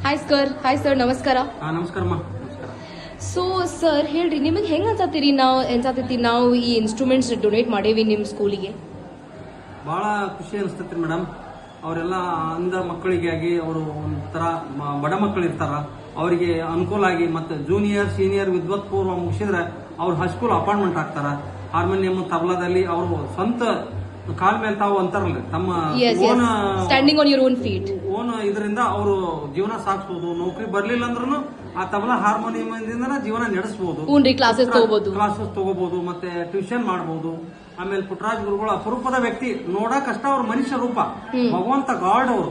Hi sir ನಮಸ್ಕಾರ. ನಮಸ್ಕಾರಮ್ಮ. ನಮಸ್ಕಾರ. So sir ಹೇಳ್ರಿ, ನಿಮಗೆ ಹೆಂಗ್ ಅನ್ಸತೈತಿ ನಾವು ಈ ಇನ್ಸ್ಟ್ರೂಮೆಂಟ್ಸ್ ಡೊನೇಟ್ ಮಾಡೇವಿ ನಿಮ್ಮ ಸ್ಕೂಲಿಗೆ? ಬಹಳ ಖುಷಿ ಅನಿಸ್ತೈತ್ರಿ ಮೇಡಮ್. ಅವರೆಲ್ಲ ಅಂಧ ಮಕ್ಕಳಿಗಾಗಿ ಅವರು ಒಂಥರ ಬಡ ಮಕ್ಕಳು ಇರ್ತಾರ, ಅವರಿಗೆ ಅನುಕೂಲ ಆಗಿ ಮತ್ತೆ ಜೂನಿಯರ್ ಸೀನಿಯರ್ ವಿದ್ವತ್ ಪೂರ್ವ ಮುಗಿಸಿದ್ರೆ ಅವ್ರು ಹೈಸ್ಕೂಲ್ ಅಪಾಯಿಂಟ್ಮೆಂಟ್ ಆಗ್ತಾರ. ಹಾರ್ಮೋನಿಯಂ ತಬಲಾದಲ್ಲಿ ಅವರು ಸ್ವಂತ ಕಾಲ್ ಮೇಲೆ ತಾವು ಅಂತಾರಲ್ಲ, ತಮ್ಮ standing on your own feet own ಇದರಿಂದ ಅವರು ಜೀವನ ಸಾಗಿಸಬಹುದು. ನೌಕರಿ ಬರ್ಲಿಲ್ಲ ಅಂದ್ರೂ ಆ ತಬಲಾ ಹಾರ್ಮೋನಿಯಂ ಜೀವನ ನಡೆಸಬಹುದು. ಕ್ಲಾಸಸ್ ತಗೋಬಹುದು ಮತ್ತೆ ಟ್ಯೂಷನ್ ಮಾಡಬಹುದು. ಆಮೇಲೆ ಪುಟ್ಟರಾಜ್ ಗುರುಗಳು ಅಪರೂಪದ ವ್ಯಕ್ತಿ, ನೋಡಕ್ ಅಷ್ಟ ಅವ್ರ ಮನುಷ್ಯ ರೂಪ, ಭಗವಂತ ಗಾಡ್ ಅವರು,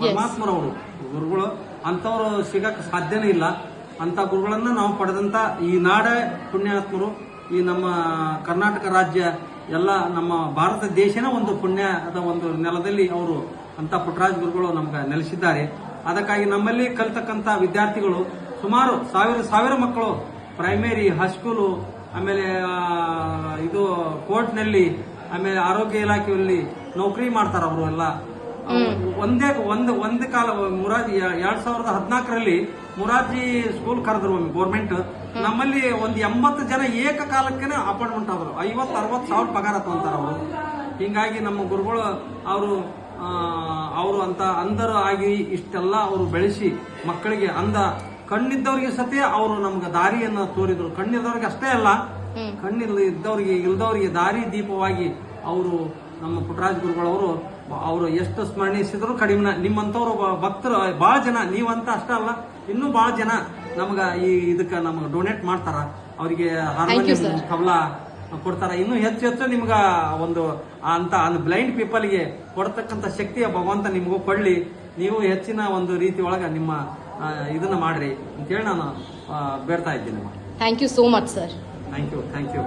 ಪರಮಾತ್ಮರವರು ಗುರುಗಳು. ಅಂತವ್ರು ಸಿಗಕ್ ಸಾಧ್ಯನೇ ಇಲ್ಲ. ಅಂತ ಗುರುಗಳನ್ನ ನಾವು ಪಡೆದಂತ ಈ ನಾಡ ಪುಣ್ಯಾತ್ಮರು, ಈ ನಮ್ಮ ಕರ್ನಾಟಕ ರಾಜ್ಯ ಎಲ್ಲ ನಮ್ಮ ಭಾರತ ದೇಶನ ಒಂದು ಪುಣ್ಯದ ಒಂದು ನೆಲದಲ್ಲಿ ಅವರು ಅಂತ ಪುಟ್ಟರಾಜ್ ಗುರುಗಳು ನಮ್ಗೆ ನೆಲೆಸಿದ್ದಾರೆ. ಅದಕ್ಕಾಗಿ ನಮ್ಮಲ್ಲಿ ಕಲಿತಕ್ಕಂತ ವಿದ್ಯಾರ್ಥಿಗಳು ಸುಮಾರು ಸಾವಿರ ಮಕ್ಕಳು ಪ್ರೈಮರಿ, ಹೈಸ್ಕೂಲು, ಆಮೇಲೆ ಇದು ಕೋರ್ಟ್ನಲ್ಲಿ, ಆಮೇಲೆ ಆರೋಗ್ಯ ಇಲಾಖೆಯಲ್ಲಿ ನೌಕರಿ ಮಾಡ್ತಾರ. ಅವರು ಎಲ್ಲ ಒಂದೇ ಕಾಲ ಮುರಾರ್ಜಿ 2014ರಲ್ಲಿ ಮುರಾರ್ಜಿ ಸ್ಕೂಲ್ ಕರೆದ್ರು ಒಮ್ಮೆ ಗೌರ್ಮೆಂಟ್. ನಮ್ಮಲ್ಲಿ ಒಂದು 80 ಜನ ಏಕಕಾಲಕ್ಕೆ ಅಪಾಯಿಂಟ್ಮೆಂಟ್ ಆದ್ರು. 50-60 ಸಾವಿರ ಪಗಾರ ತಗೊಂತಾರ ಅವರು. ಹಿಂಗಾಗಿ ನಮ್ಮ ಗುರುಗಳು ಅವರು ಅಂತ ಅಂಧರು ಆಗಿ ಇಷ್ಟೆಲ್ಲ ಅವರು ಬೆಳೆಸಿ ಮಕ್ಕಳಿಗೆ ಕಣ್ಣಿದ್ದವರಿಗೆ ಸತ್ಯ ಅವರು ನಮ್ಗೆ ದಾರಿಯನ್ನ ತೋರಿದ್ರು. ಕಣ್ಣಿದ್ದವ್ರಿಗೆ ಅಷ್ಟೇ ಅಲ್ಲ, ಇಲ್ದವರಿಗೆ ದಾರಿ ದೀಪವಾಗಿ ಅವರು ನಮ್ಮ ಪುಟ್ಟರಾಜ್ ಗುರುಗಳವರು ಅವರು ಎಷ್ಟು ಸ್ಮರಣಿಸಿದ್ರು ಕಡಿಮೆ. ನಿಮ್ಮಂತವ್ರು ಭಕ್ತರು ಬಹಳ ಜನ, ನೀವಂತ ಅಷ್ಟೇ ಅಲ್ಲ, ಇನ್ನೂ ಬಹಳ ಜನ ನಮ್ಗ ಇದಕ್ಕೆ ನಮ್ಗೆ ಡೊನೇಟ್ ಮಾಡ್ತಾರ. ಅವರಿಗೆ ಹಾರ್ಮೋನಿಯಂ ತಬಲಾ ಕೊಡ್ತಾರ. ಇನ್ನೂ ಹೆಚ್ಚು ನಿಮ್ಗ ಒಂದು ಬ್ಲೈಂಡ್ ಪೀಪಲ್ಗೆ ಕೊಡ್ತಕ್ಕಂಥ ಶಕ್ತಿಯ ಭಗವಂತ ನಿಮಗೂ ಕೊಡ್ಲಿ. ನೀವು ಹೆಚ್ಚಿನ ಒಂದು ರೀತಿ ಒಳಗ ನಿಮ್ಮ ಇದನ್ನ ಮಾಡ್ರಿ ಅಂತೇಳಿ ನಾನು ಬೇಡ್ತಾ ಇದ್ದೀನಿ. Thank you so much sir. Thank you.